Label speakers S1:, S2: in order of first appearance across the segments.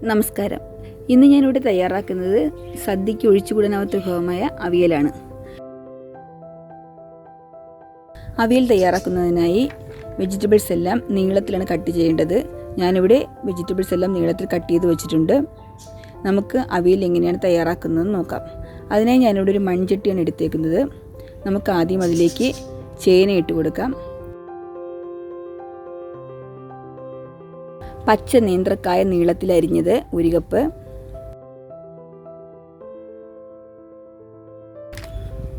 S1: നമസ്കാരം. ഇന്ന് ഞാനിവിടെ തയ്യാറാക്കുന്നത് സദ്യയ്ക്ക് ഒഴിച്ചുകൂടാനാവാത്ത വിഭവമായ അവിയലാണ്. അവിയൽ തയ്യാറാക്കുന്നതിനായി വെജിറ്റബിൾസ് എല്ലാം നീളത്തിലാണ് കട്ട് ചെയ്യേണ്ടത്. ഞാനിവിടെ വെജിറ്റബിൾസ് എല്ലാം നീളത്തിൽ കട്ട് ചെയ്ത് വെച്ചിട്ടുണ്ട്. നമുക്ക് അവിയൽ എങ്ങനെയാണ് തയ്യാറാക്കുന്നതെന്ന് നോക്കാം. അതിനായി ഞാനിവിടെ ഒരു മൺചട്ടിയാണ് എടുത്തേക്കുന്നത്. നമുക്ക് ആദ്യം അതിലേക്ക് ചേന ഇട്ട് കൊടുക്കാം. പച്ച നേന്ത്രക്കായ നീളത്തിൽ അരിഞ്ഞത് 1 കപ്പ്,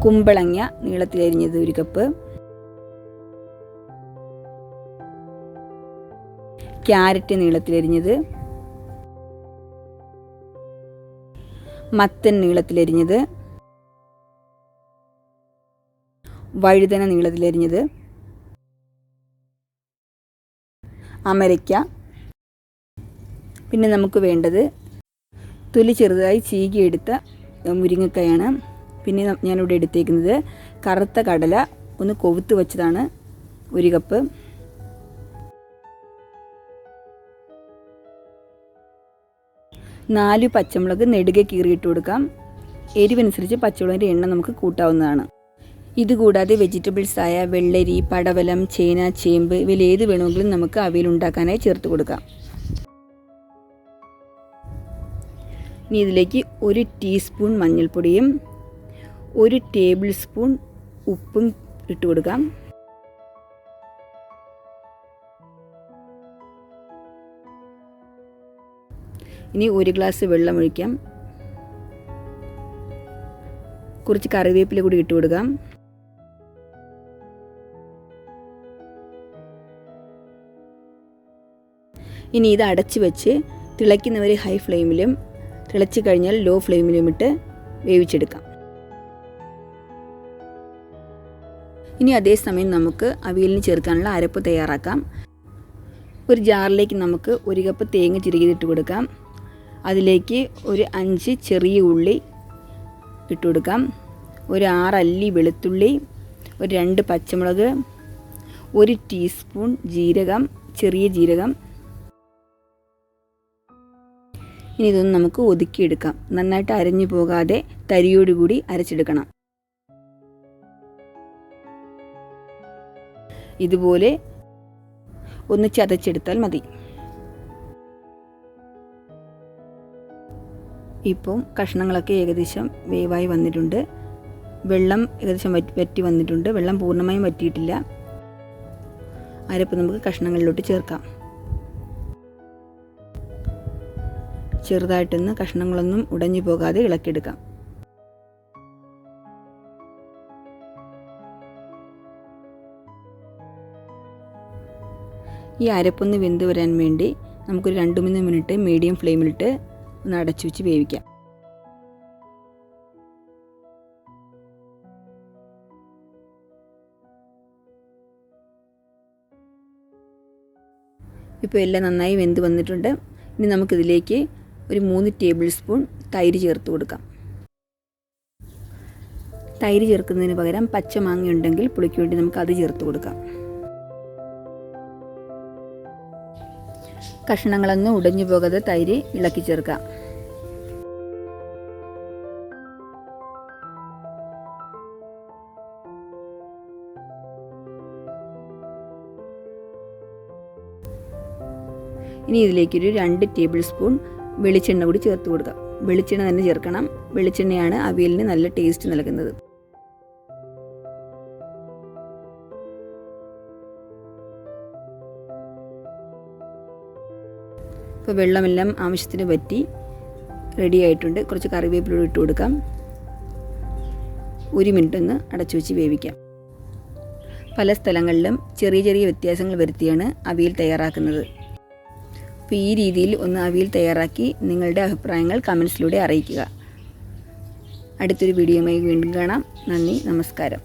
S1: കുമ്പളങ്ങ നീളത്തിൽ അരിഞ്ഞത് 1 കപ്പ്, ക്യാരറ്റ് നീളത്തിൽ അരിഞ്ഞത്, മത്തൻ നീളത്തിൽ അരിഞ്ഞത്, വഴുതന നീളത്തിൽ അരിഞ്ഞത്, അമരയ്ക്ക, പിന്നെ നമുക്ക് വേണ്ടത് തൊലി ചെറുതായി ചീകിയെടുത്ത മുരിങ്ങക്കായാണ്. പിന്നെ ഞാനിവിടെ എടുത്തേക്കുന്നത് കറുത്ത കടല ഒന്ന് കൊവുത്ത് വെച്ചതാണ് 1 കപ്പ്, നാല് പച്ചമുളക് നെടുകെ കീറിയിട്ട് കൊടുക്കാം. എരിവനുസരിച്ച് പച്ചമുളകിൻ്റെ എണ്ണം നമുക്ക് കൂട്ടാവുന്നതാണ്. ഇതുകൂടാതെ വെജിറ്റബിൾസായ വെള്ളരി, പടവലം, ചേന, ചേമ്പ് ഇവയിൽ ഏത് വേണമെങ്കിലും നമുക്ക് അവിയൽ ഉണ്ടാക്കാനായി ചേർത്ത് കൊടുക്കാം. ഇനി ഇതിലേക്ക് 1 ടീസ്പൂൺ മഞ്ഞൾപ്പൊടിയും 1 ടേബിൾ സ്പൂൺ ഉപ്പും ഇട്ട് കൊടുക്കാം. ഇനി 1 ഗ്ലാസ് വെള്ളം ഒഴിക്കാം. കുറച്ച് കറിവേപ്പില കൂടി ഇട്ട് കൊടുക്കാം. ഇനി ഇത് അടച്ച് വെച്ച് തിളയ്ക്കുന്നവരെ ഹൈ ഫ്ലെയിമിലും തിളച്ച് കഴിഞ്ഞാൽ ലോ ഫ്ലെയിമിലും ഇട്ട് വേവിച്ചെടുക്കാം. ഇനി അതേസമയം നമുക്ക് അവിയലിന് ചേർക്കാനുള്ള അരപ്പ് തയ്യാറാക്കാം. ഒരു ജാറിലേക്ക് നമുക്ക് 1 കപ്പ് തേങ്ങ ചിരകിയിട്ട് കൊടുക്കാം. അതിലേക്ക് ഒരു 5 ചെറിയ ഉള്ളി ഇട്ട് കൊടുക്കാം. ഒരു 6 അല്ലി വെളുത്തുള്ളി, ഒരു 2 പച്ചമുളക്, 1 ടീസ്പൂൺ ജീരകം, ചെറിയ ജീരകം. ഇനി ഇതൊന്ന് നമുക്ക് ഒതുക്കിയെടുക്കാം. നന്നായിട്ട് അരഞ്ഞു പോകാതെ തരിയോടുകൂടി അരച്ചെടുക്കണം. ഇതുപോലെ ഒന്ന് ചതച്ചെടുത്താൽ മതി. ഇപ്പം കഷ്ണങ്ങളൊക്കെ ഏകദേശം വേവായി വന്നിട്ടുണ്ട്. വെള്ളം ഏകദേശം വറ്റി വന്നിട്ടുണ്ട്. വെള്ളം പൂർണ്ണമായും വറ്റിയിട്ടില്ല. അരപ്പ് നമുക്ക് കഷ്ണങ്ങളിലോട്ട് ചേർക്കാം. ചെറുതായിട്ടൊന്ന് കഷ്ണങ്ങളൊന്നും ഉടഞ്ഞു പോകാതെ ഇളക്കിയെടുക്കാം. ഈ അരപ്പൊന്ന് വെന്ത് വരാൻ വേണ്ടി നമുക്കൊരു 2-3 മിനിറ്റ് മീഡിയം ഫ്ലെയിമിലിട്ട് ഒന്ന് അടച്ചു വെച്ച് വേവിക്കാം. ഇപ്പോൾ എല്ലാം നന്നായി വെന്ത് വന്നിട്ടുണ്ട്. ഇനി നമുക്കിതിലേക്ക് ഒരു 3 ടേബിൾ സ്പൂൺ തൈര് ചേർത്ത് കൊടുക്കാം. തൈര് ചേർക്കുന്നതിന് പകരം പച്ചമാങ്ങ ഉണ്ടെങ്കിൽ പുളിക്ക് വേണ്ടി നമുക്ക് അത് ചേർത്ത് കൊടുക്കാം. കഷ്ണങ്ങളൊന്നും ഉടഞ്ഞു പോകാതെ തൈര് ഇളക്കി ചേർക്കാം. ഇനി ഇതിലേക്കൊരു 2 ടേബിൾ സ്പൂൺ വെളിച്ചെണ്ണ കൂടി ചേർത്ത് കൊടുക്കാം. വെളിച്ചെണ്ണ തന്നെ ചേർക്കണം. വെളിച്ചെണ്ണയാണ് അവിയലിന് നല്ല ടേസ്റ്റ് നൽകുന്നത്. ഇപ്പോൾ വെള്ളമെല്ലാം ആവശ്യത്തിന് വറ്റി റെഡി ആയിട്ടുണ്ട്. കുറച്ച് കറിവേപ്പില ഇട്ട് കൊടുക്കാം. 1 മിനിറ്റ് ഒന്ന് അടച്ചു വെച്ച് വേവിക്കാം. പല സ്ഥലങ്ങളിലും ചെറിയ ചെറിയ വ്യത്യാസങ്ങൾ വരുത്തിയാണ് അവിയൽ തയ്യാറാക്കുന്നത്. അപ്പോൾ ഈ രീതിയിൽ ഒന്ന് അവിയൽ തയ്യാറാക്കി നിങ്ങളുടെ അഭിപ്രായങ്ങൾ കമൻസിലൂടെ അറിയിക്കുക. അടുത്തൊരു വീഡിയോയുമായി വീണ്ടും കാണാം. നന്ദി, നമസ്കാരം.